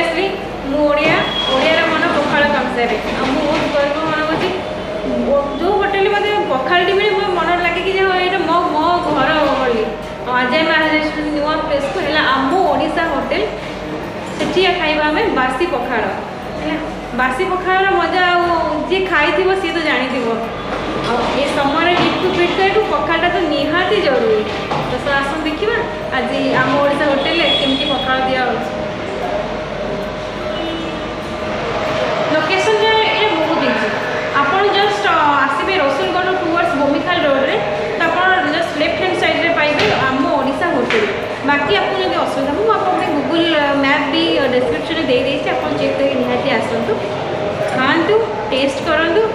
obviously Odia Odia मन पखाड़ कमसारे बहुत गर्व मन होची जो होटल मते पखाड़ी मिले मो मन लागे कि ये मो मो घर बोली अजय महाराज नुआ प्लेस को है आम ओडिशा होटल सेठी खाइबा हमें बासी पखाड़ है बासी पखाड़ मजा जी खाई थी सी तो जानी थी ये समय हिट टू फिट तो पखाड़ा तो निहाती जरूरी तो सर आसन देखा आज आम ओडिशा होटल केमती पखाड़ दिया लोकेशन ये बहुत इजी आपन जस्ट आसबे रसुलगढ़ टुवर्ड्स भूमिखाल रोड रे तो आप जस्ट लेफ्ट हैंड साइड रे पाइबे आम ओडिशा होटल बाकी आपको जब असुविधा मुझे आपको गूगल मैप भी डिस्क्रिप्शन दे देती आप चेक कर निहाती आसतु खातु टेस्ट करूँ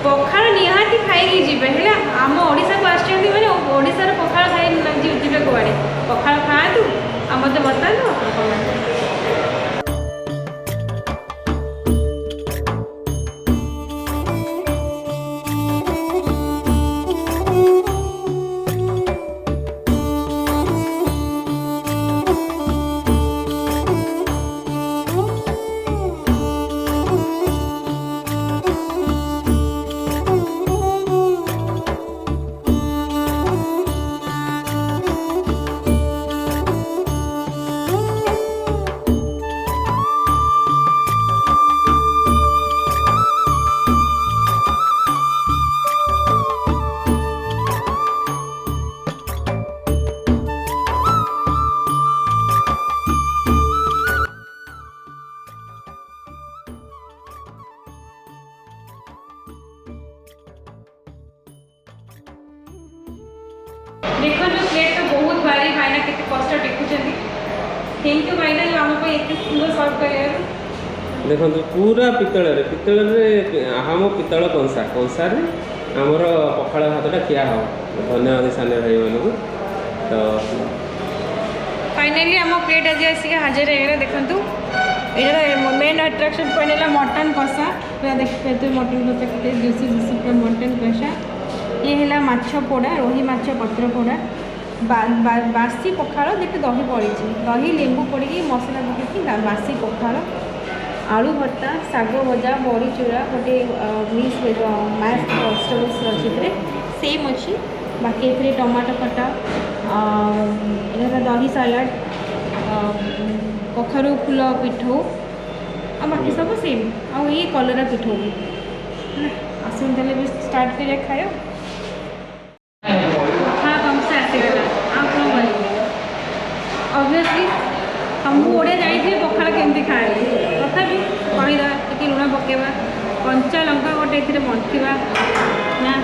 पखाड़ निहाती खाई जी है आम ओडिशा को आसने ओडिशार पखाड़ खाई जी कड़े पखाड़ खातु आ मत बतातु आप देखो जो प्लेट तो बहुत भारी भाईना केते कष्ट टेकुचंदी थैंक यू भाईना जो हमको एते सुंदर सर्व करे देखो पूरा पितल रे हम पितल कंसा रे हमर पखाड़ भातटा खिया हो धन्यवाद साने भाई मानू तो फाइनली हम प्लेट आज आसी हाजिर है देखंतु एटा मेन अट्रैक्शन पॉइंट है मटन कषा पूरा देखते तो मटन कषा केते जूसी जूसी पूरा मटन कषा ये है माछ पोड़ा रोही माछ पत्र पोड़ा बासी पखाड़ देखिए दही पड़ी दही लेंबू पड़ी मसला पकड़ बासी पखाड़ आलू भर्ता शाग भजा बड़ी चूरा गोटे मिक्स मैश वेजिटेबल्स अच्छे सेम अच्छी बाकी ये टमाटो खटा दही सालाड कखारू फूल पिठो आ बाकी सब सेम आ ये कलरा पिठो भी आसन तेल भी स्टार्ट कर खाओ ऑब्वियसली हमको ओडिया जाइए पखाड़ केमती खाए तथापि कहीदा टी लुण पकेबा कंचा लंका गोटे ये मंथिबा ना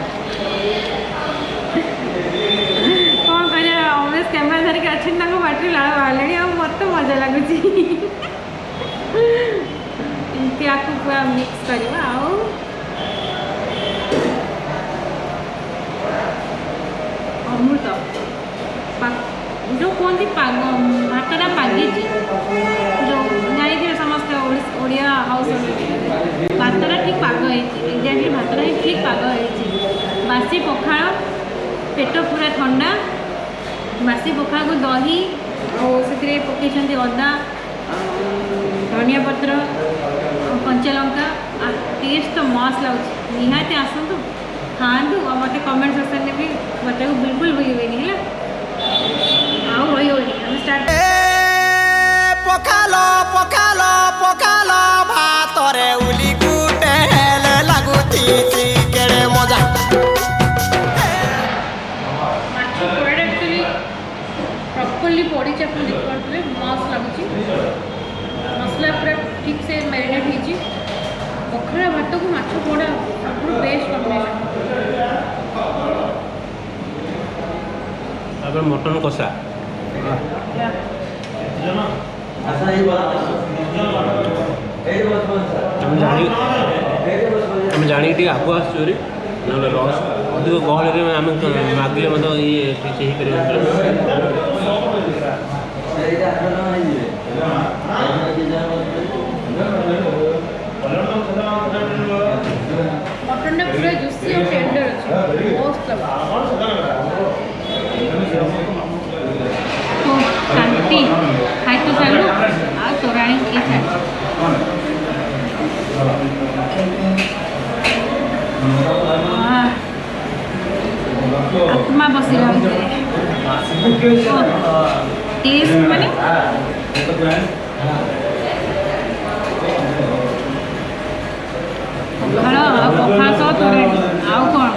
कौन कह ऑब्वियस कैमेरा धरिक अच्छे बाटे लाड़ बाहर आ मत मजा लगुच एमती आपको पूरा मिक्स करवा अमृत जो कहते भातटा पागी जो जाइए समस्त ओडिया हाउस भातटा ठीक पाग एक्जाक्टली भातटा ही ठीक पाग बासी पखाड़ पेट पूरा ठंडा बासी पखाड़ को दही और से पकई अदा धनिया पत्र कंचा लंका टेस्ट तो मस्त लगे निहाती आसतु खातु और मत कमेंट सेक्शन में भी बताओ बिल्कुल भूलबेनि है पखालो पखालो पखालो भातरे उली गुटे हेले लागुती केड़े मजा प्रॉपर्ली बॉडी चेक देखते मस्त लगुच मसला पूरा ठीक से मैरिनेट होती पखाड़ा भात को माछ पोड़ा सब बेस्ट कॉम्बिनेशन मटन कषा आम जानी टी आगु आसरी ना रस अधिक गहल आम मागिले मत ये ठीक से मटन पूरा जूसी और टेंडर अच्छे मस्त शांति खाई तो चालू आ तोराणी के खाए आत्मा बसिला टेस्ट माने पखाल पखाल सह तोराणी आउ कौन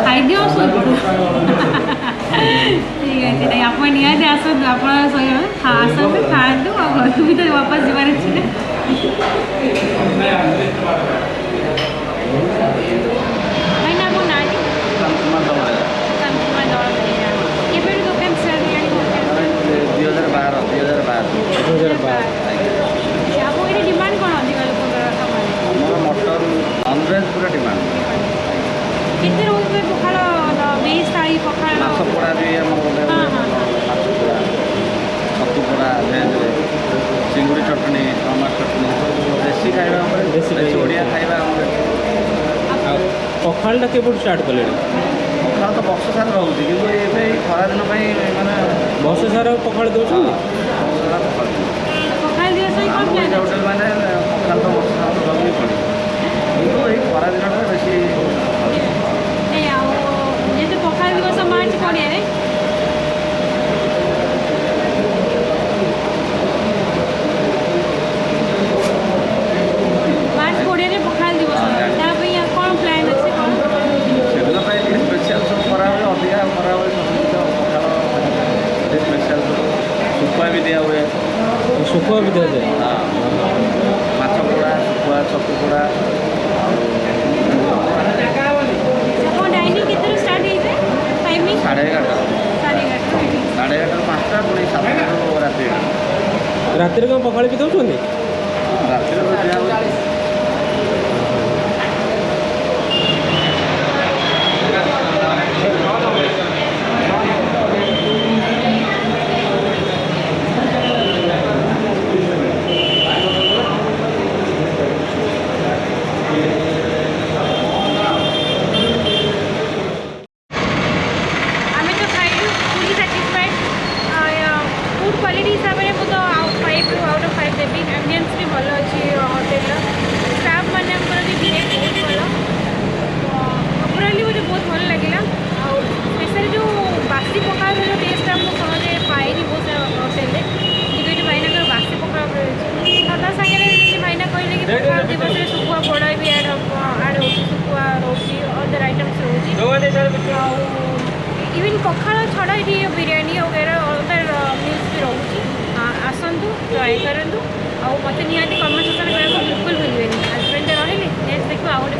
खाई दियो ठीक है नहीं आप निहाती आसतु आप आसतु खातु और घर को भी तो वापस जबार अच्छी ना भाई ना आपको नाटी केबे दुकान से आपको ये डिमांड कौन अधिक लोक नॉनवेज पूरा डिमांड कितने रोज में पखाल वेज थाली पखाल माछ पोड़ा भी माछ पोड़ा छतु पोड़ा भेज चिंगुड़ी चटनी टमाटो चटनी देसी खाଇବା देसी ओडिया खाଇବା पखालटा केबुठ स्टार्ट कले पखाल तो वर्ष सारा रोचे कि खरा दिन माने वर्ष सारा पखाल दौर पखाल दिवस होटेल मैंने पखाल तो वर्ष सारा दबी पड़े किंतु ये खरा दिन बेसी जैसे पखाल दिवस मार्च पड़े मार्च पड़े पखाल दिवस कौन प्लान अच्छे कौन से स्पेशल सब करा हुए अधिका करा हुए पखाल स्पेशल सुखुआ भी दिया हुए सुखुआ भी दिया जाए हाँ माछ पोड़ा सुखुआ छतु पोड़ा डाइनिंग कितने स्टार्ट है टाइमिंग 11:30 11:30 5टा पुणी 7टा राति रातिर कौन पखाल भी दौरान रातिर दिया हुए फूड क्वालिटी हिसाब से मुझे 5 आउट ऑफ 5 देवी एम्बियंस भी भल अच्छी होटेल स्टाफ मैंने भी बिहेव बहुत भल ओवरअली मुझे बहुत भल लगे स्पेशली जो बासी पखाल जो टेस्ट आमको सहजे पाएनि बहुत होटेल ये भाईना बासी पखाल ता सागे भाईना कहले कि पखाल दिवस सुखुआ पोड़ा भी ऐड हो सुखुआ रोची अदर आइटम्स रोची इवन पखाल छड़ा ये बिरयानी वगैरह अदर मिल्स भी रोची आसतु ट्राए करूँ और मत निहाती कमेंट सेक्शन में बिल्कुल भूलें हजबैंड रही नेक्स्ट देखो आउ गोटे